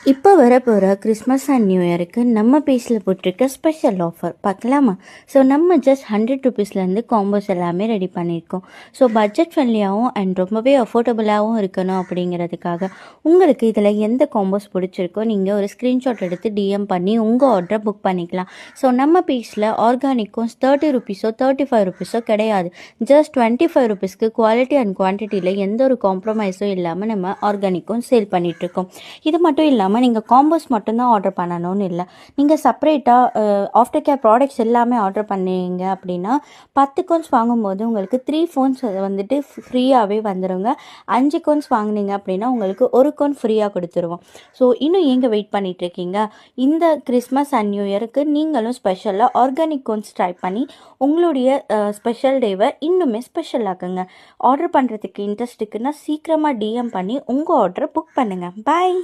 இப்போ வரப்போகிற Christmas and new இயருக்கு நம்ம பேஜில் போட்டிருக்க ஸ்பெஷல் ஆஃபர் பார்க்கலாமா? ஸோ நம்ம ஜஸ்ட் 100 ருபீஸ்லேருந்து காம்போஸ் எல்லாமே ரெடி பண்ணியிருக்கோம். ஸோ பட்ஜெட் ஃப்ரெண்ட்லியாகவும் அண்ட் ரொம்பவே அஃபோர்டபுளாகவும் இருக்கணும் அப்படிங்கிறதுக்காக உங்களுக்கு இதில் எந்த காம்போஸ் பிடிச்சிருக்கோ நீங்கள் ஒரு ஸ்க்ரீன்ஷாட் எடுத்து டிஎம் பண்ணி உங்கள் ஆர்டரை புக் பண்ணிக்கலாம். ஸோ நம்ம பேஜில் ஆர்கானிக்கும் 30 ருபீஸோ 35 ருபீஸோ கிடையாது. ஜஸ்ட் 25 ருபீஸ்க்கு குவாலிட்டி அண்ட் குவான்டிட்டியில் எந்த ஒரு காம்ப்ரமைஸும் இல்லாமல் நம்ம ஆர்கானிக்கும் சேல் பண்ணிகிட்ருக்கோம். இது மட்டும் இல்லாமல் நீங்கள் காம்போஸ் மட்டும்தான் ஆர்டர் பண்ணணும்னு இல்லை. நீங்கள் செப்பரேட்டாக ஆஃப்டர் கேர் ப்ராடக்ட்ஸ் எல்லாமே ஆர்டர் பண்ணீங்க அப்படின்னா 10 கோன்ஸ் வாங்கும்போது உங்களுக்கு 3 ஃபோன்ஸ் வந்துட்டு ஃப்ரீயாகவே வந்துடுங்க. 5 கோன்ஸ் வாங்கினீங்க அப்படின்னா உங்களுக்கு 1 கோன் ஃப்ரீயாக கொடுத்துருவோம். ஸோ இன்னும் எங்கே வெயிட் பண்ணிகிட்ருக்கீங்க? இந்த கிறிஸ்மஸ் அண்ட் நியூ இயருக்கு நீங்களும் ஸ்பெஷலாக ஆர்கானிக் கோன்ஸ் ட்ரை பண்ணி உங்களுடைய ஸ்பெஷல் டேவை இன்னுமே ஸ்பெஷல் ஆக்குங்க. ஆர்டர் பண்ணுறதுக்கு இன்ட்ரெஸ்ட் இருக்குன்னா சீக்கிரமாக டிஎம் பண்ணி உங்கள் ஆர்டரை புக் பண்ணுங்கள். பாய்.